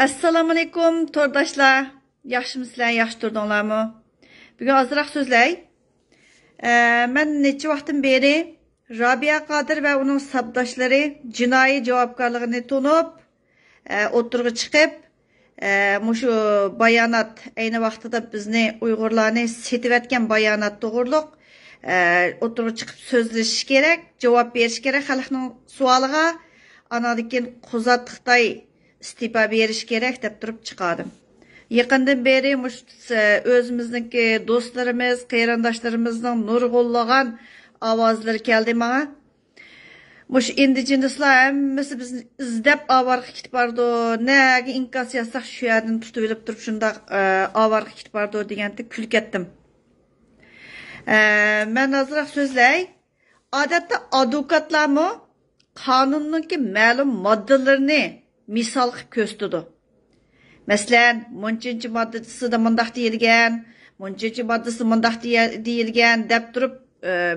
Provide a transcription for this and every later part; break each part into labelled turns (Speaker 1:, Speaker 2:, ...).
Speaker 1: Assalamu alaykum to'rdoshlar. Yaxshimisizlar, yaxshi turdinglarmi? Bugun ozroq so'zlay. Men necha vaqtdan beri Rabia Qodir va uning sabdoshlari jinoiy javobgarligini tunib, o'tirg'i chiqib, mushu bayonot ayni vaqtida bizni Uyg'urlarni setivatgan bayonot to'g'riliq o'tirg'i chiqib so'zlashish kerak, javob berish kerak xalqning savoliga. Anadikin Quzat Xitoy istifa berish kerak deb turib chiqardim. Yaqindan beri o'zimizniki do'stlarimiz, qarindoshlarimizni nurg'unlagan ovozlar keldi menga. Mush indigenuslar hammasi bizni izlab avarga ketib bordi. Nega inkos yazsaq shu yerdan tutib olib turib shundoq avarga ketib bordi deganda kulib ketdim. Men hozirroq so'zlay. Odatda advokatlarmi qonunninki ma'lum moddalarini misal qilib ko'rsatdi. Masalan, munchunchi moddasida mundaq deyilgan, munchunchi moddasida mundaq deyilgan deb turib,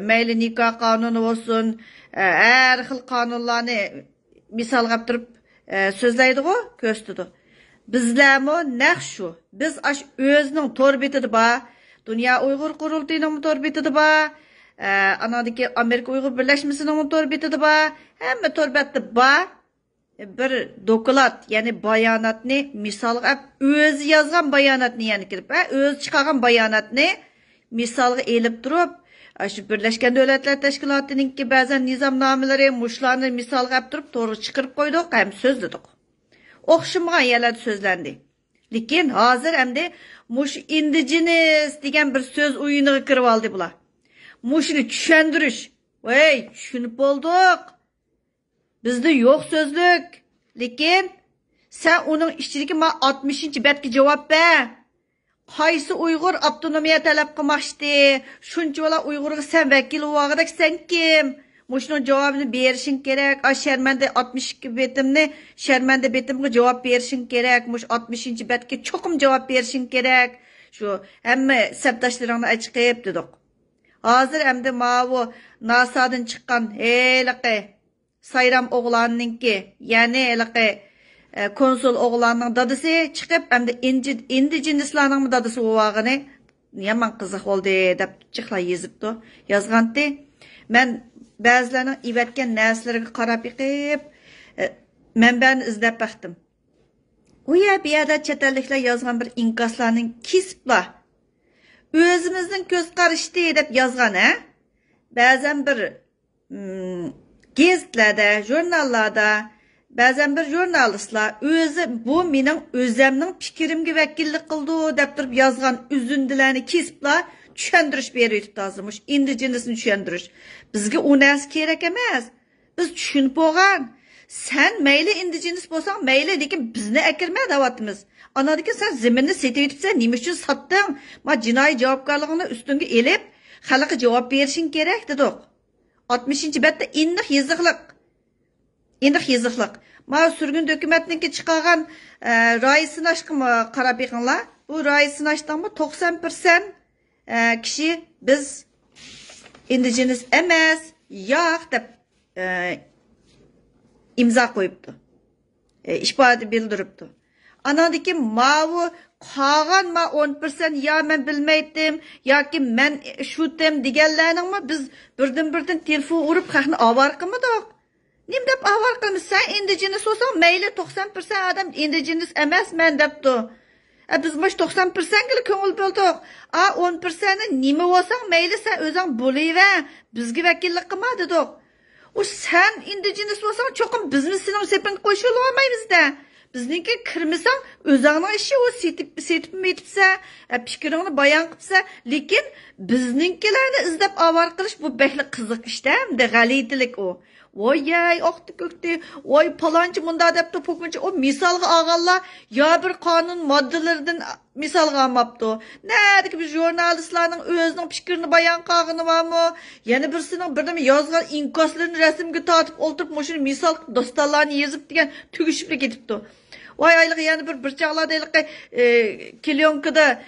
Speaker 1: mayli nikoh qonuni bo'lsin, har xil qonunlarni misal qilib turib so'zlaydi-ku, ko'rsatdi. Bizlarmi naq shu. Biz o'zining to'rbetida bor, Dunyo Uyg'ur qurultiyining to'rbetida bor, anadagi Amerika Uyg'ur birlashmasining to'rbetida bor, hamma to'rbetda bor. Bir doklad, yani bayonotni misolga o'zi yozgan bayonotni yani kirib, o'zi chiqargan bayonotni misolga elib turib, shu Birlashgan Davlatlar Tashkilotininki ba'zan nizomnomalari mushlarni misolga olib turib, to'g'ri chiqarib qo'ydik, ham so'zladik. O'xshamagan yerlarda so'zlandi. Lekin hozir hamda mush indigenous degan bir so'z o'yiniga kirib oldi bular. Mushni tushuntirish. Voy, tushunib bo'ldik. Bizde yok sözlük. Lekin sen onun içindeki 60-betki cevap ver. Qaysı Uyghur avtonomiya talab qilmoqchi? Shuncha Uyg'urga sen vakil o'g'irdak sen kim? Mushning javobini berishing kerak. Sharmanda 62 betimni, sharmanda betimga javob berishing kerak. Mush 60-betga cho'qim javob berishing kerak. Shu hamma sabdoshlaringni aytib dedik. Hozir hamda mavu NASA'dan chiqqan heliqi Sayram oğlanınki, yani konsul oğlanın dadısı çıkıp hem de indigenuslarning dadısı ovağını yaman qiziq oldu deb çıqla yazıptı. Yazgandı. Men ba'zilarning ivetken narsalarga qarab yiqib, manbani izlab baxtim. U yer bu yerda chet elliklar yozgan bir inkoslarning kesibla o'zimizning ko'z qarashdi deb yozgan, ba'zan bir gazetlarda, jurnallarda, ba'zan bir jurnalistlar o'zi bu mening o'zimning fikrimga vakillik qildi deb turib yozgan uzundilarni kesiblar tushuntirish berib tozimish, indigenusni tushuntirish. Bizga u narsa kerak emas. Biz tushunib bo'lgan. Sen mayli indigenus bo'lsang, mayli, lekin bizni akirma davatimiz. Anadagi sen zaminni setib yetibsan, nima uchun satding? Ma jinoiy javobgarligini ustunga elib, xalqqa javob berishing kerak dedik. 60-betda indiq yiziqliq. Ma sürgün dokumentninki chiqargan Roy Sinashqimi qarab yiqinglar. Bu Roy Sinashdanmi 90% kishi biz indigenous emas, yo'q deb imzo qo'yibdi. Ifoda bildiribdi. Anadaki mavu qolgan 10% ya men bilmaydim yoki men shu tem deganlarningmi biz birdan telefon urib xalqni avar qilmadik. Nim deb avar qilamiz? Sen indigenous bo'lsang, mayli 90% odam indigenous emas men debdi. Biz mosh 90% ga ko'ngil bo'ldik. 10% nima bo'lsang, mayli sen o'zing bo'laver, bizga vakillik qilma dedik. O sen indigenous bo'lsang, cho'qim bizni sening sepinga qo'shila olmaymiz-da. Bizniki kirmisan, o'zingning ishi o setib metibsa, fikringni bayon qilsa, lekin bizninkilarni izlab avar qilish bu bekli qiziq ishda, hamda g'alitilik o. Voy, oqti ko'kti, voy palonchi munda debdi, po'kinchi o misolga olganlar yo bir qonun moddalaridan misolga olmabdi. Nədiki bir jurnalistlarning o'zining fikrini bayon qilgani bormi? Yana birisining birdami yozgan inkoslarni rasmga tortib o'ltirib, mushuni misol dostonlarni yozib degan tugishib ketibdi. Voy aylığı yani bir çağlarda kilyonkada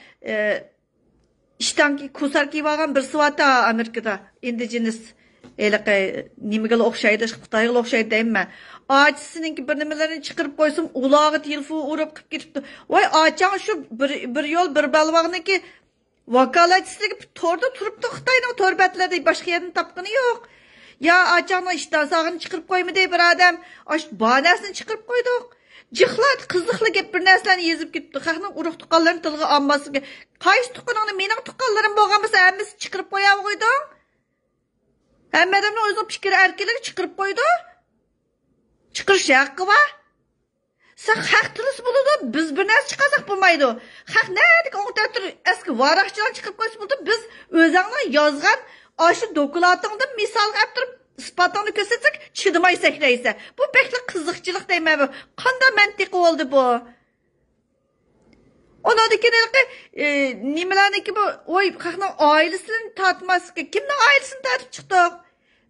Speaker 1: işten kusar ki varan bir sıvata Amerika'da indigenous Nimaga o'xshaydi, Xitoyga o'xshaydi deyman. Ochisininki bir nimalarni chiqarib qo'ysam, ulog'i telefon urib qilib ketibdi. Voy, ochang shu bir yo'l bir balvog'niki vakolatchiligi torda turibdi Xitoyning torbatlarida boshqa yerdan topqini yo'q. Ya ochangni ishtasog'ini chiqarib qo'ymadi bir odam, banasini chiqarib qo'ydik. Jixlat qizliqli gap bir narsalarni yezib ketdi. Xalqning urug' tuqqanlarini tilga olmasligiga. Qaysi tuqqaningni mening tuqqanlarim bo'lgan bo'lsa, hammasi chiqarib qo'ya qo'yding. Hamma odamning o'zining fikri erkinligi chiqarib qo'ydi. Chiqarish haqqi bor. Sen haq tilisi bo'ladi, biz bir narsa chiqarsak bo'lmaydi. Haq nerdek o'ngtatir eski varaqchilar chiqarib qo'ysa bo'ldi, biz o'zingni yozgan shu dokumentingdan misol olib turib isbotini ko'rsatsak, chidamay sakraysa. Bu bekli qiziqchilik deyman bu. Qanday mantiqi bo'ldi bu? Onadaki nimalarniki bu, oy, haqning oilasini tatmasga, kimning oilasini tatib chiqdik?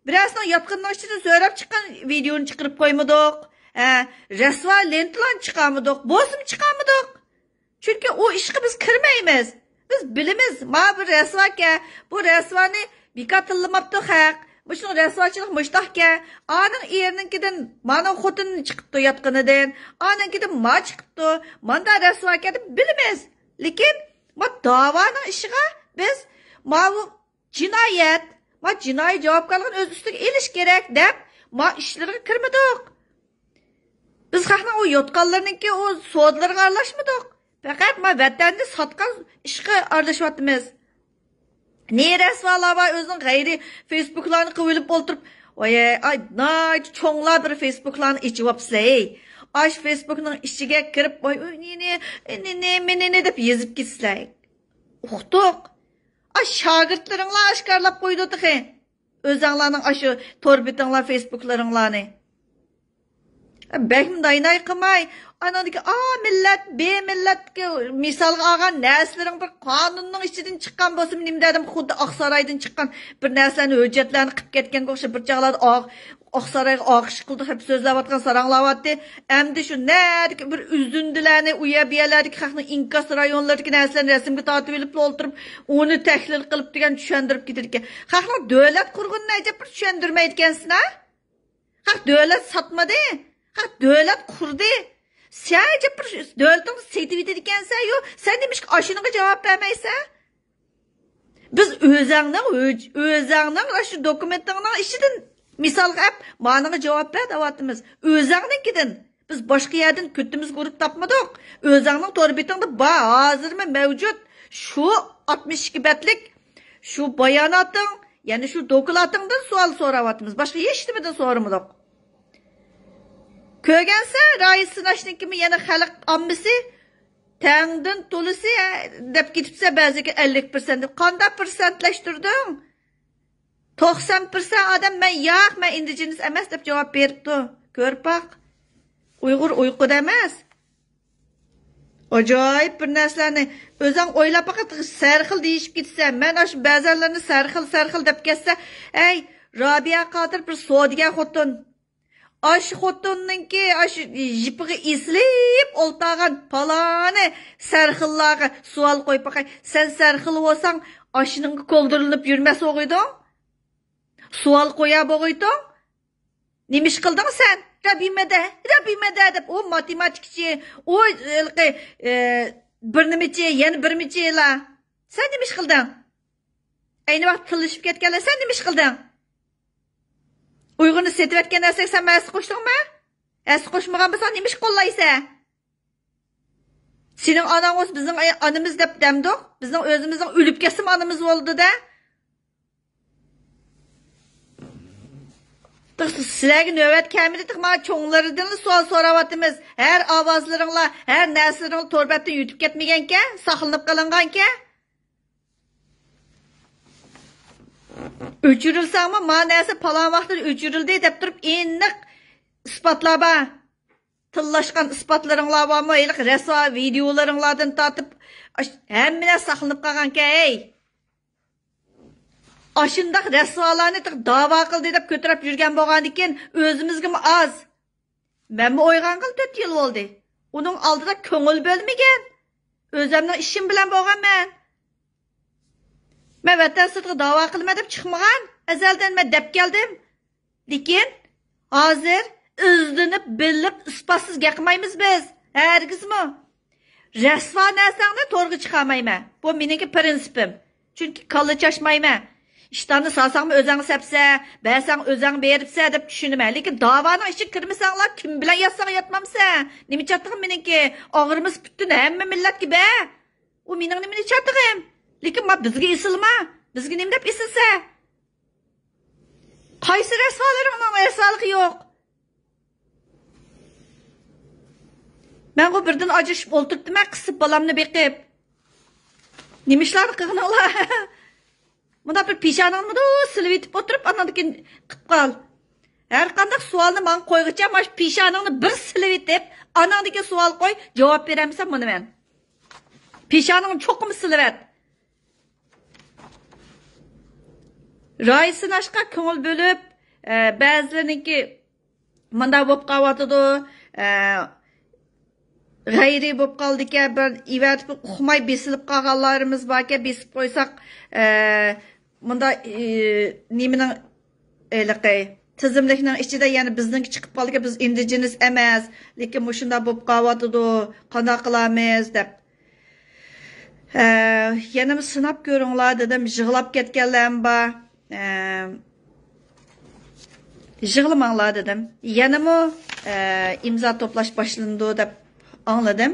Speaker 1: Birazdan yotqinning ichidan so'rab chiqqan videoni chiqarib qo'ymadik. Rasvo lentalarni chiqarmadik, bosim chiqarmadik. Chunki o ishga biz kirmaymiz. Biz bilimiz, ma bu rasvoga, bu rasvoni bekatılmabdi haq. Bu shun rasvochilik mushtahka. Aning erninkidan mana xotinni chiqibdi yotqinidan, aningkidan ma chiqibdi. Manda rasvoga deb bilimiz. Lekin ma da'voning ishiga biz ma bu jinoyat, ma jinoiy javobgarlikni o'z ustiga elish kerak deb ma ishlarga kirmadik. Biz xalqning o yotqanlarningki o sodlarga aralashmadik. Faqat ma vatanni sotgan ishga aralashyapmiz. Ne rasvalar var özünün gayri Facebook'larını kıvılıp oturup ay çoğunlar bir Facebook'larını içi vapsılay. Aş Facebook'un içine kirip ne deyip yazıp gitsilay. Uqtuq. Aş şagirtlarınla aşkarlap koyduk ki. Özünlerinin aşı torbitinler Facebook'larınlarını. Benim dayanay qılmay. Anadaki millet, millet misalga algan näslerin bir qanunning ichidan chiqqan bo'lsa, nima dedim, xuddi Oqsaroydan chiqqan bir narsalarni hujjatlarni qilib ketgan o'xshab bir chaqlarda Oqsaroyga oqish qildi, hep so'zlayotgan saranglayapti. Endi shu nerdiki bir uzundilarni uyabiyalardagi xalqning inkas rayonlaridagi narsalarni rasmga tortib olib o'ltirib, uni tahlil qilib degan tushundirib ketirgan. Xalqning davlat qurgunini ajab bir tushundirmaydi ekansiz, ha? Xalq davlat sotmadi. Xalq davlat qurdi. Sadece bir devletin setivide dikensen yok. Sen demiş ki aşınıga cevap vermeyse. Biz özağından şu dokumentlerinin işiden misal hep manıga cevap ver davatımız. Özağından gidin. Biz başka yerden kötümüz grup tapmadık. Özağının torbetinde hazır mı mevcut. Şu 62 betlik şu bayanatın yani şu dokulatından sual soravatımız. Başka hiç demeden sormadık. Kögense Raisi Naşnikimi yana xalq ammisi tangdan tolisi deb ketibse ba'ziga 50% qanday persentleştirding? 90% adam men indigenous emas deb javob beribdi. Ko'rib baq. Uyg'ur uyquda emas. Ajoyib bir narsalarni o'zing o'ylab faqat sarxil deyishib ketsa, men shu ba'zanlarni sarxil deb ketsa, ey Rabia Qodir bir sodiga xotin Aş xotunninki aş jipiga eslib oltağan palani sarxillarga sual qo'yib baqay. Sen sarxil bo'lsang, aşıningga koldirilib yurmas o'g'iding? Sual qo'ya bo'g'iding? Nimish qilding sen? Rabbimada deb o matematikchi, o bir nimachi, yana bir michilar. Sen nimish qilding? Ayni vaqt tilishib ketganlar sen nimish qilding? Uyg'urni setib etgan narsaga sen ma'si qo'shdingmi? Qo'shmagan bo'lsang nima ish qo'llaysa? Sening onang o'z bizning onamiz deb demdik. Bizning o'zimizning o'lib ketsin onamiz bo'ldi-da. Sizlarga navbat kamida tiqma cho'nglaridan savol so'rayapmiz. Har ovozlaringlar, har narsalarni torbatdan yutib ketmaganka, saqlanib qolinganka. Öçürülsəmə manəsi falan vaxtdır öçürüldü deb turib eniq isbatlar var. Tıllaşqan isbatlarınlar varmı? Eliq rəsva videolarınlardan tatıb həmmine saqlanıb qalğanka ey. Aşındaq rəsvalarını dava qıldı deb kötürüb yürgən bolğan ekan özümüzgə az. Mənmi oyğan qıl 4 yıl oldu. Onun aldıda köngül bölməyən. Özümnің işim bilan bolğan mən. Ben vatan sırtı dava qılma deb chiqmagan. azaldan men deb keldim. Lekin hozir izlanib, bilib, ispatsiz gapmaymiz biz. Hargizmi? Rasvo narsangni to'g'ri chiqarmayman. Bu meningki prinsipim. Chunki kalla chashmayman. İştahını salsaqmı özəng səpsə, bəsəng özəng beripsə deb düşünmə. Lekin davanın işi kirmisənglar kim bilan yatsağa yatmamsa. Nimi çatdığım meningki ağırımız bütün həmmə millət gibi. O mening nimini çatdığım. Lekin ma bizga isilma. Bizga nim deb isilsə. Qaysi rasvalarımın rasvalığı yo'q. Ben o birden acışıp oldurttum, qısıb balamni beqib. Nimişlarni qilganlar. Bunda bir pişananmı da silib etib oturup anadaki qıp qal. Her qandaq sualni man qo'yg'icha, maş pişananni bir silib etib, anadaki sual qo'y, javob beremsem bunu men. Pişananni cho'qim silib et. Raisini aşqa ko'ngil bo'lib, ba'zilarininki manda bo'lib qoladi, g'ayri bo'lib qoldi ekan, bir ivatib uqmay besilib qolganlarimiz bor ekan, besib qo'ysak, bunda nimaning eliqi tizimlikning ichida yana bizningki chiqib qoldi, biz indigenous emas, lekin mushunda bo'lib qolyotdi, qanday qilamiz deb. Yana sinab ko'ringlar dedim, yig'lab ketganlarim bor. Yig'lamanglar dedim. Yanami imzo to'plash boshlandi deb anladım.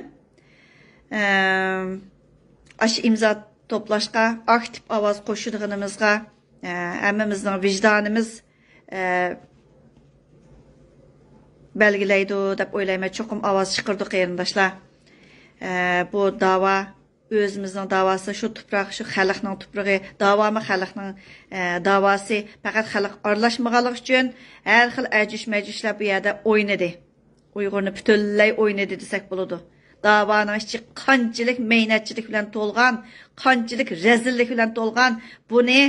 Speaker 1: Aş imza toplaşqa, aktif avaz qo'shadiganimizga, hammamizning vicdanimiz belgilaydi deb o'ylayman. Cho'qim avaz chiqirdi qarindoshlar. Bu dava o'zimizning davası, shu tuproq, shu xalqning tuprog'i, davomi xalqning davası, faqat xalq aralashmaganligi uchun har xil ajush-majushlar bu yerda o'ynadi. Uyg'urni butunlay o'ynadi desak bo'ladi. Davanın içi qanchalik meynatchilik bilan to'lgan, qanchalik rezillik bilan to'lgan. Buni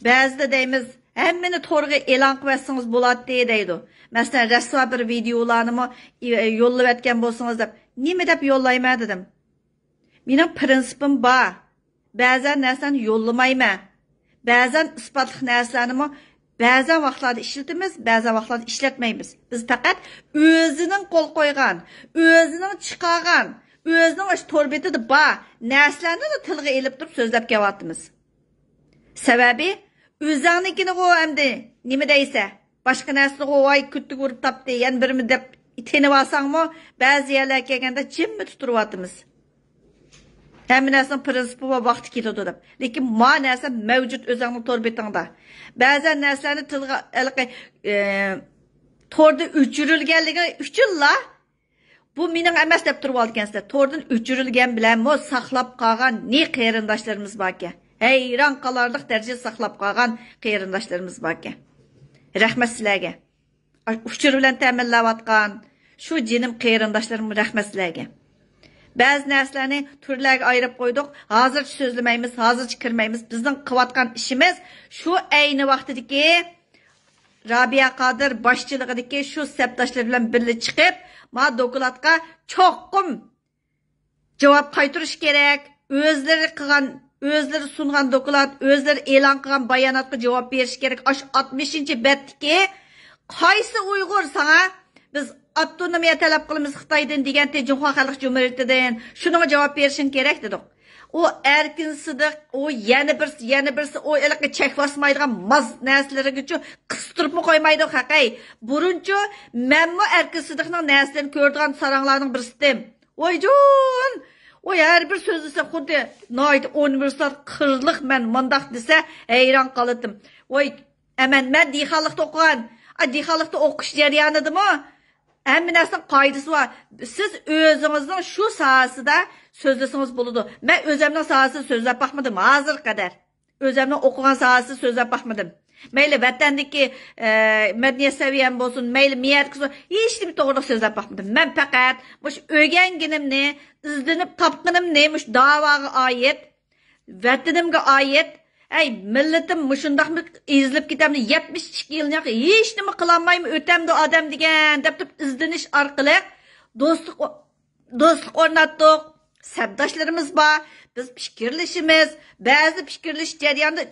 Speaker 1: ba'zida deymiz, hammani to'g'ri e'lon qilsangiz bo'ladi deydi. Masalan, rasvo bir videolarni yo'llab etgan bo'lsangiz deb, nima deb yo'llayman dedim. Mening prinsipim bor. Ba'zan narsani yo'llamayman. Ba'zan isbotli narsalarni ba'zan vaqtlarda ishlatamiz, ba'zan vaqtlarda ishlatmaymiz. Biz faqat o'zining qo'l qo'ygan, o'zining chiqargan, o'zining o'sha to'rbetida bor narsalarni tilga elib turib so'zlab kelyapmiz. Sababi o'zingnikini qo'yamdi, nima deysa, boshqa narsani qo'y, kutib urib topdi, yana birmi deb tenib olsangmi, ba'zi yerlarga kelganda jimmi tuturyapmiz. Hamma narsaning prinsipi va vaqti ketadi deb. Lekin ma narsa mavjud o'zingning torbetingda. Ba'zan narsalarni tilga torda o'chirilganligi uchunla bu mening emas deb turib olgansizlar. Tordan o'chirilgan bilan mo saqlab qolgan ne qarindoshlarimiz bor ekan. Hayron qolarlik darajada saqlab qolgan qarindoshlarimiz bor ekan. Rahmat sizlarga. Uchur bilan ta'minlayotgan shu jinim qarindoshlarim rahmat sizlarga. Ba'zi narsalarni turlarga ayirib qo'ydik. Hozir so'zlamaymiz, hozir kirmaymiz. Bizning qilayotgan ishimiz shu ayni vaqtidagi Rabia Qodir boshchiligidagi shu sabdoshlar bilan birga chiqib, ma dokladga cho'qqim javob qaytarish kerak. O'zlari qilgan, o'zlari sungan doklad, o'zlari e'lon qilgan bayonotga javob berish kerak. 60-betdagi qaysi Uyg'ur sana biz avtonomiya talab qilamiz Xitoydan degan Jumhur Xalq Jumhuriyatidan shunga javob berishing kerak dedik. O erkin sidiq, o yana birsi o eliqi chekvasmaydigan maz narsalarigacha qistiribmi qo'ymaydi haqay. Burunchi menmi erkin sidiqning narsalarni ko'rdigan saranglarning birisidim. Voyjon! O her bir söz dese xuddi noyt universitet qirliq men mandaq desa hayron qoldim. Voy, men dixanlikda o'qigan, dixanlikda o'qish jarayonidimi? Hamma narsaning qoidasi bor. Siz o'zingizning shu sohasida so'zlasangiz bo'ladi. Men o'zimning sohasida so'zlab baxmadim hozir qadar. O'zimning o'qigan sohasida so'zlab baxmadim. Mayli vatandagi madaniyat saviyam bo'lsin, mayli miyat qilsin, hech nima to'g'ri so'zlab baxmadim. Men faqat mush o'rganganimni, izlanib topganimni mush da'voga oid, vatanimga oid, millatim mushundaqmi izlab ketamni 72 yilni hech nima qila olmaymi o'tamdi odam degan deb izlanish orqali do'stlik o'rnatdik. Sabdoshlarimiz bor, biz fikrlashimiz, ba'zi fikrlash jarayonida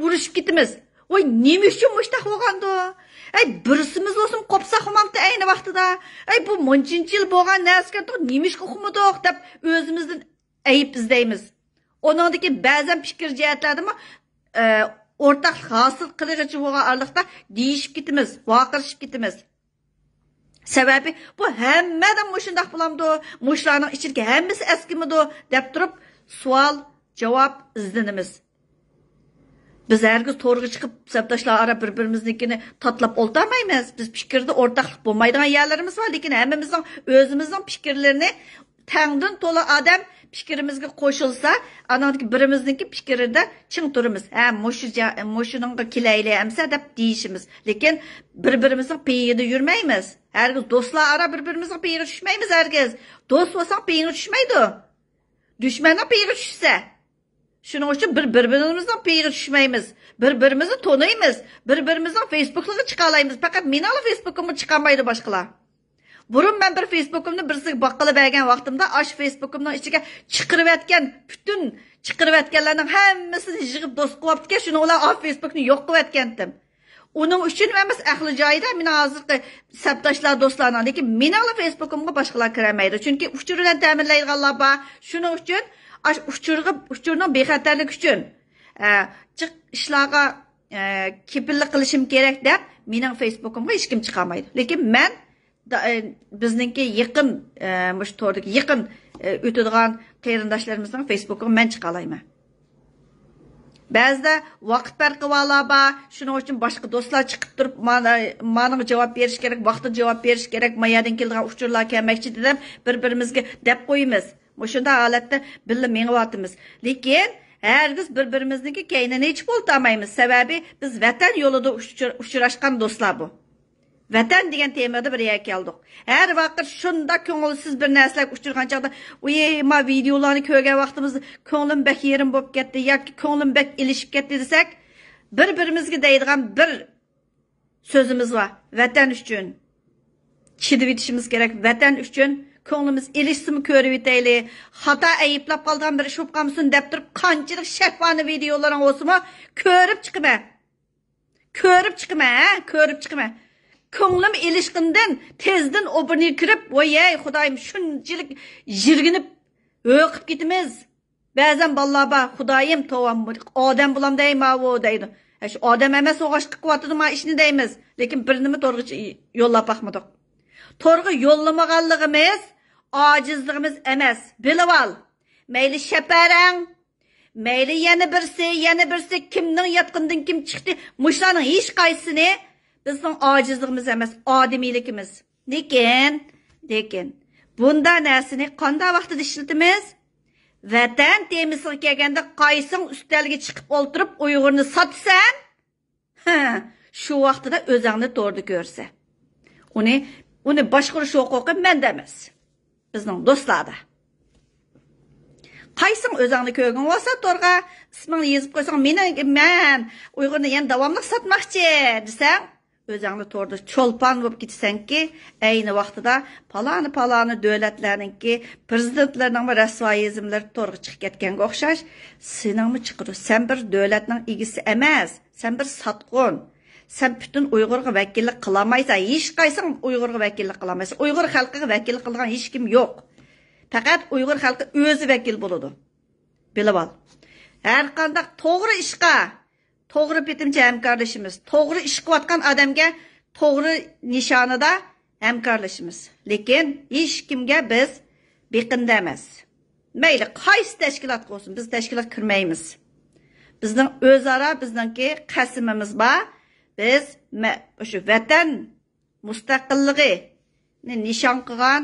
Speaker 1: urushib ketamiz. Voy nima uchun mushtaq bo'lgandi? Ay birisimiz olsun qopsa xumamda ayni vaqtida. Ay bu munchuncha yil bo'lgan narsaga nima ish qilmoqdik deb o'zimizdan ayib izlaymiz. Onundaki ba'zan fikr jihatlarimi o'rtaqlik hosil qilg'ichi bo'lgan arliqda deyishib ketimiz, vaqirishib ketimiz. Sababi bu hammadan mushundaq bo'lamdi, mushlarning ichiga hammasi eskimidi deb turib savol javob izlanimiz. Biz hergiz to'g'ri chiqib sabdoshlar ara bir-birimiznikini tatlab oltamaymiz. Biz fikrda o'rtaqlik bo'lmaydigan yerlarimiz bor, lekin hammamizning o'zimizning fikrlarini tangdan to'la odam fikrimizga qo'shilsa, anadagi birimizniki fikrida ching turimiz. Ha, mushuninga kelayli amsa deb deyishimiz. Lekin bir-birimizning peyida yurmaymiz. Hergiz do'stlar ara bir-birimizning peyida tushmaymiz hergiz. Do'st bo'lsang peyida tushmaydi. Dushmanning peyida tushsa shuning uchun bir-birimizning peyiga tushmaymiz. Bir-birimizni tanıymiz. Bir-birimizning Facebook'liga chiqa olamiz. Faqat men hali Facebook'imga chiqamaydi boshqalar. Burun ben bir Facebook'imni birisiga boqqala bergan vaqtimda ash Facebook'imning ichiga chiqirib atgan, butun chiqirib atganlarning hammasini yig'ib do'st qilib olibdi. Shuni ular Facebook'ni yo'q qilib atgandim. Uning uchun emas ahli joyida men hozirgi sabdoshlar do'stlarning, lekin men hali Facebook'imga boshqalar kiramaydi. Chunki uchur bilan ta'minlaydiganlar bor. Shuning uchun uchurning bexatarlik uchun chiq ishlarga kepillik qilishim kerak deb mening Facebook'imga hech kim chiqamaydi. Lekin men bizningki yaqin mush to'rdagi yaqin o'tadigan qarindoshlarimizning Facebook'iga men chiqa olmayman. Ba'zida vaqt farqi va shuning uchun boshqa do'stlar chiqib turib manga javob berish kerak, vaqtida javob berish kerak, mayadan kelgan uchurlar kelmoqchi dedim, bir-birimizga deb qo'yamiz. Shunda holatda billa mengyapmiz. Lekin hergiz bir-birimizniki keynini hech bo'ltamaymiz. Sababi biz vatan yo'lida uchrashgan do'stlar bu. Vatan degan temada bir yerga keldik. Har vaqt shunda ko'ngilsiz bir narsalar uchirgan chaqda, ma videolarni ko'rgan vaqtimizda ko'nglim bak yerim bo'lib ketdi yoki ko'nglim bak ilishib ketdi desak, bir-birimizga deydigan bir so'zimiz bor. Vatan uchun chidib yetishimiz kerak. Vatan uchun ko'nglimiz ilishsimi ko'rib yetayli. Xato ayıplab qolgan bir ish bo'lib qolmasin deb turib qanchalik shafoni videolaring olsa ko'rib chiqma. Ko'rib chiqma. Ko'nglim ilishqindan tezdan obirni kirib, voy xudoyim shunchalik jirginib o'qib ketimiz. Ba'zan bolalar bor, xudoyim tovam odam bo'lam deyma o deydi. Shu odam emas o'g'ashqi quvvatida ma ishni deymiz. Lekin bir nima to'g'ri yo'llab baxmadik. To'g'ri yo'llamaganligimiz acizligimiz emas. Bilib ol. Mayli shaparang, mayli yana birsi kimning yatqindan kim chiqdi, mushlarning hech qaysini bizning acizligimiz emas, odamiyligimiz. Lekin bunda narsani qanday vaqtida ishlatamiz? Vatan temisiga kelganda qaysing ustalga chiqib o'ltirib Uyg'urni sotsan, shu vaqtida o'zingni to'g'ri ko'rsa. Uni boshqarish huquqi menda emas. Bizning do'stlarda. Qaysing o'zingni ko'rgan bo'lsa, to'g'ri ismingni yozib qo'ysang, men Uyg'urni yana davomli sotmoqchi desang, o'zingni to'g'ri cho'lpon bo'lib ketsanki, ayni vaqtida palani davlatlarningki prezidentlarning rasvoyizmlar to'g'ri chiqib ketganga o'xshash, seningmi chiqir. Sen bir davlatning egisi emas, sen bir sotqin. Sen bütün Uyg'urga vakillik qilmaysan, hech qaysing Uyg'urga vakillik qilmaysan. Uyg'ur xalqiga vakillik qilgan hech kim yo'q. Faqat Uyg'ur xalqi o'zi vakil bo'ladi. Bilib ol. Har qanday to'g'ri ishqa, to'g'ri bitimchi hamkorlashimiz, to'g'ri ish qilayotgan odamga to'g'ri nishonida hamkorlashimiz. Lekin hech kimga biz beqinda emas. Mayli qaysi tashkilot bo'lsin, biz tashkilot kirmaymiz. Bizning o'zaro bizningki qasimimiz bor. Biz shu vatan mustaqilligini nishon qilgan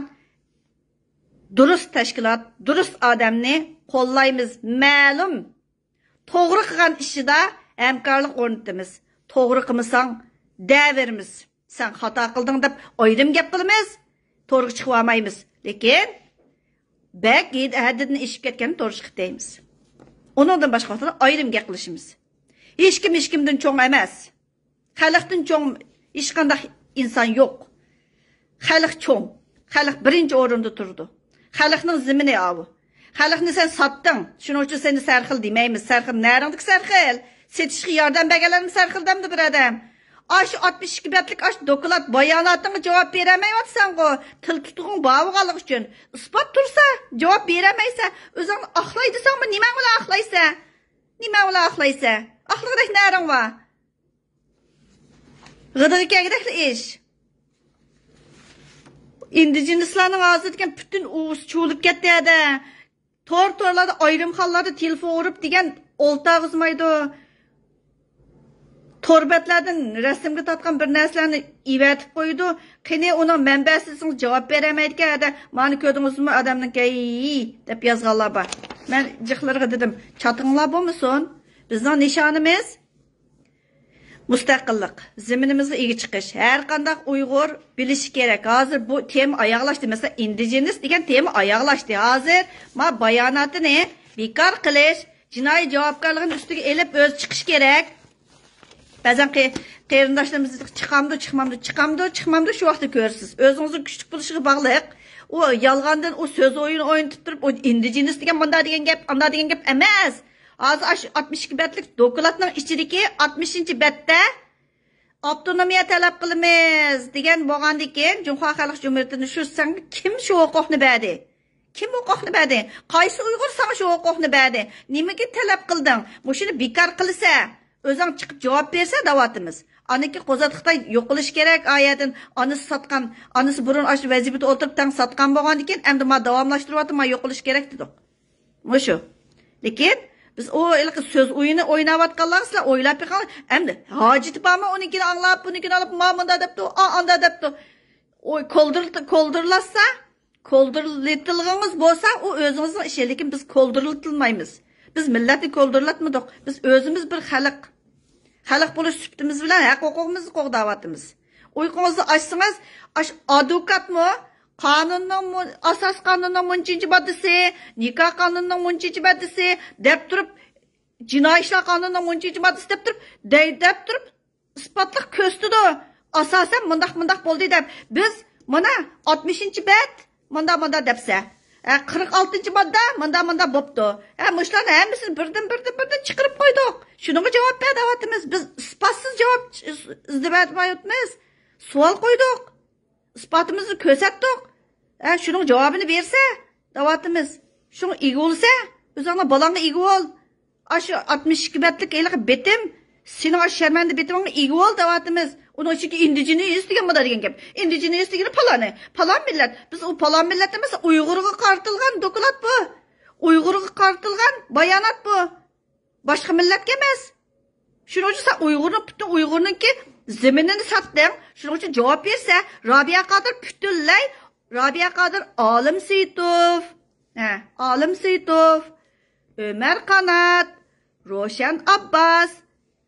Speaker 1: durust tashkilot, durust odamni qo'llaymiz. Ma'lum to'g'ri qilgan ishida hamkorlik o'rnatamiz. To'g'ri qilmasang daverimiz. Sen xato qilding deb oydim gap qilamiz. To'g'ri chiqib olmaymiz. Lekin bak haddidan eshib ketgan to'g'ri chiqib deymiz. Uningdan boshqa oydim gap qilishimiz. Hech kimdan cho'ng emas. Xalqdan cho'ng hech qanday inson yo'q. Xalq cho'ng. Xalq birinchi o'rinda turdi. Xalqning zimini bu. Xalqni sen sotding. Shuning uchun seni sarxil demaymiz. Sarxil naringdik sarxil. Setişki yardım begelerimi sarkıldamdı bir adam. Aş 62 betlik aş dokulat bayanatına cevap veremeyatsan go. Til tutuğun bağıgalık üçün. Ispat tursa cevap veremeyse özün aklaydısan mı nime ola aklaysa? Nime ola aklaysa? Aklıqdaki närin var? Gıdığı kegidekli iş. İndijinislarning ağzı degen bütün uğuz çuğulup ketdi de. Torlarda ayrım hallarda telefon urup degen olta kızmaydı. Torbetlerden resimge tatkan bir nəslərini ivetip koydu. Kini onun mənbəsizsiniz cevap veremeydi ki, mani kördünüz mü adamın ki dep yazğanlar var. Ben cıqlarga dedim, çatınlar bu musun? Bizden nişanımız müstakillik, zeminimizga ega chiqish. Her qandaq Uyg'ur bilishi kerak. Hozir bu tema oyoqlashdi. Mesela indigenis degan tema oyoqlashdi. Hozir ma bayonotini bekor qilish, jinoiy javobgarligini ustiga elib o'z chiqish kerak. Ba'zan qarindoshlarimiz chiqamdi, shu vaqtda ko'rsiz. O'zingizning kuchli bo'lishiga bog'liq. U yolg'ondan o söz oyunu oynatib turib, o indigenis degan bunda degan gap, anda degan gap emas. Hozir 62 betlik dokladning ichidagi 60-betda avtonomiya talab qilamiz degan bo'lgandan keyin Jumhur Xalq Cumhuriyatining shu senga kim shu huquqni berdi? Kim huquqni berdi? Qaysi Uyg'ur sana shu huquqni berdi? Nimaga talab qilding? Mushuni bekor qilsa, o'zing chiqib javob bersa davatimiz. Aniki qo'zatqiqda yo'qolish kerak oyatdan onasi satgan, onasi burun ash vazifada o'tirib tang satgan bo'lgandan keyin endi ma davomlashtiryapti, ma yo'qolish kerak dedik. Mushu. Lekin biz o ilki söz oyunu oynayotganlar sizlar o'ylab beqing. Endi hojati bormi unikini anglab, bunikini olib mamunda debdi, anda debdi. Oy koldirlasa, koldirlitilg'imiz bo'lsa, u o'zimizning ishi, lekin biz koldirlitilmaymiz. Biz millatni koldirlatmadik. Biz o'zimiz bir xalq bo'lish sifatimiz bilan huquqimizni qo'g'dayapmiz. Uyqungizni ochsangiz, advokatmi? Qonunning asas qonunning 10-moddasi, nikoh qonunining 10-moddasi deb turib, jinoiy ishlar qonunining 10-moddasi deb turib, isbotlab ko'rsatdi. Asosan mundaq bo'ldi deb biz mana 60-bet munda debsa, 46-modda munda bo'pti. Mushlarni hammasini birdan chiqarib qo'ydik. Shunga javob berayotimiz. Biz isbotsiz javob izlayapmiz. Savol qo'ydik. Isbotimizni ko'rsatdik. Şunun cevabını verse davatımız. Şunu iyi olsa o'zingni balangga ega ol. Aşı 62 betlik eliq betim, sening aş şermendi betimingga ega ol davatımız. Onun için ki indigenis degan bu degan gap. Indigenis degani palan millet. Biz o palan millet emas, Uyg'urga qartilgan doklad bu. Uyg'urga qartilgan bayonot bu. Boshqa millatga emas. Shuning uchun sen Uyg'urninki zeminini satding. Shuning uchun javob bersa, Robiya Qodir butunlay Rabia Kadir Alim Seyitov, Alim Seyitov, Ömer Kanat, Roşan Abbas,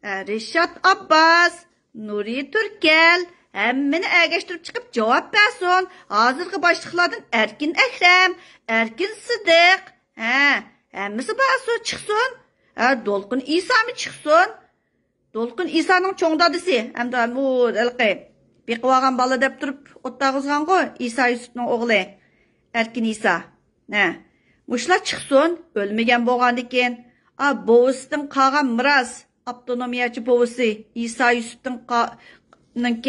Speaker 1: Reşat Abbas, Nuri Türkel, hemmini ergeştirip çıkıp cevap versin. Hazırki başlıklardan Erkin Ekrem, Erkin Sıdık, hemmisi versin çıksın. Dolkun İsa mı çıksın? Dolkun İsa'nın çoğun dadısı, hem de bu elqi. Bir qıvağın balı dep durup ottağızgan qoy. İsa Yusuf'un oğlu. Erkin İsa. Muşlar çıksın. Ölmegen boğandı ken. Boğus'tan qağan miras. Avtonomiyaçı boğusu. İsa Yusuf'un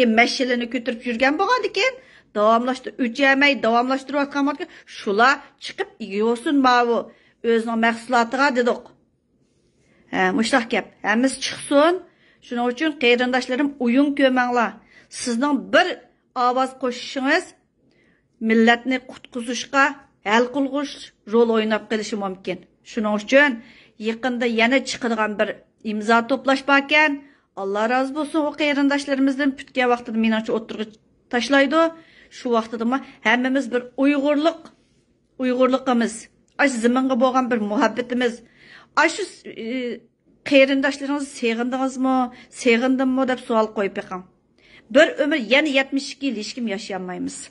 Speaker 1: meşilini götürüp yürgen boğandı ken. Davamlaştırıp atkan var ki. Şula çıkıp yiyorsun mavu. Özünün məhsulatıga dedik. Muşlar kep. Hemiz çıksın. Şunun için qeyrindaşlarım uyun kömənlar. Sizning bir ovoz qo'shishingiz millatni qutqizishga, hal qilg'ish rol o'ynab qolishi mumkin. Shuning uchun yaqinda yana chiqadigan bir imzo to'plash bor ekan. Alloh rozi bo'lsin, o qarindoshlarimizdan putgan vaqtida menimcha o'tirg'i tashlaydi. Shu vaqtida hammamiz bir Uyg'urligimiz, ash zaminga bo'lgan bir muhabbatimiz, ash qarindoshlaringizni seg'indingizmi deb savol qo'yib beqing. Bir ömür yani 72 yıl hiç kim yaşayamayız.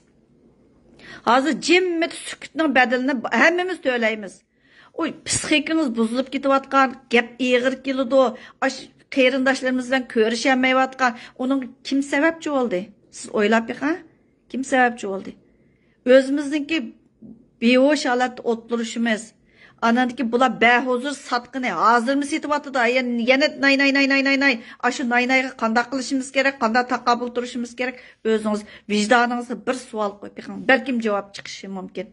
Speaker 1: Hazır cimmet sükutның bedelini hemmimiz söyleyimiz. Oy psixikimiz bozulup getivatkan, gap iğir kelidi. Aş qeyrindaşlarımızdan görüşemeyivatkan, onun kim sebepçi oldu? Siz oylap beqing, kim sebepçi oldu? Özümüzdeki behoş halatda o'tirishimiz, Anandaki bular behuzur satqını hazırmı setyaptı da yana nay. Aşı naynayga qandaq qilishimiz kerak, qandaq taqabul turishimiz kerak. O'zingiz vijdoningizga bir savol qo'yib beqing. Balkim javob chiqishi mumkin.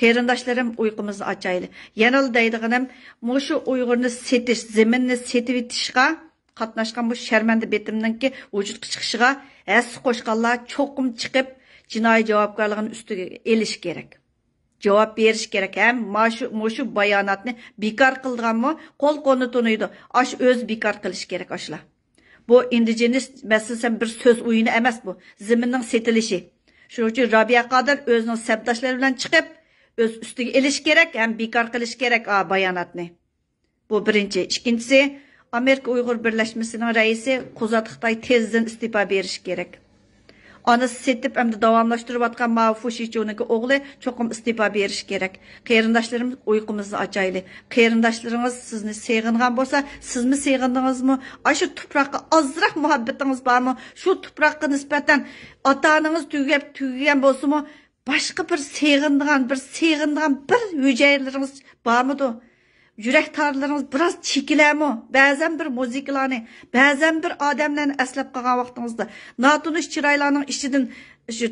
Speaker 1: Qarindoshlarim, uyqumizni ochayli. Yana deydiganim, mushu Uyg'urni setish, zaminni setib etishga qatnashgan bu sharmanda betimninki vujudga chiqishiga as qo'shganlar cho'qim chiqib jinoiy javobgarligini ustiga elish kerak. Cevap berish kerak. Hem mushu bayonotni bekor qilganmi, qo'l qo'lni tunuydi. Ash o'z bekor qilish kerak ashlar. Bu indigenist masalan bir so'z o'yini emas bu. Zaminning setilishi. Shuning uchun Rabia Qodir o'zining sabdoshlari bilan chiqib, o'z ustiga elish kerak, ham bekor qilish kerak bayonotni. Bu birinchi. Ikkinchisi, Amerika Uyg'ur birlashmasining raisi Quzat Xitoy tezdan istifa berish kerak. Anası setip hem de davamlaştırıp atkan Mafu Şiço'nunki oğlu çokum istifa beriş gerek. Qeyrindaşlarımız uykumuzu açaylı. Qeyrindaşlarınız sizni seyğingan bolsa, siz mi seyğindiniz mi? Aşı tupraqqa azraq muhabbetiniz var mı? Şu tupraqqa nisbeten atanınız tüygen bolsa mı? Başka bir seyğindigan bir hüceyleriniz var mıdır? Yürek tarlarınız biraz çekiləmi? Bəzən bir muzikalarını, bəzən bir adamlarını əsləb qalğan vaxtınızda, natunuş çıraylarının işidin,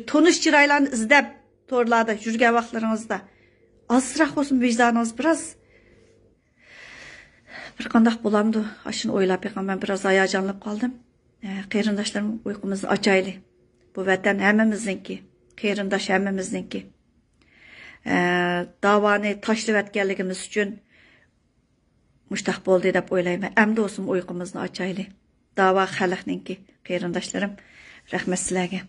Speaker 1: tunuş çıraylarını izləb torlarda yürgən vaxtlarınızda, azraq olsun vicdanınız biraz bir qandaq bulamdı. Aşını oylap yıqan, ben biraz ayacanlıq qaldım. Qeyrindaşlarım uykumuzu açaylı. Bu vətən həmimizinki, qeyrindaş həmimizinki. Davanı taşlı vətgənligimiz üçün Muştaq bo'ldi deb o'ylayman. Endi o'zim uyqumizni ochayli. Da'vo xalqninki, qarindoshlarım, rahmat sizlarga.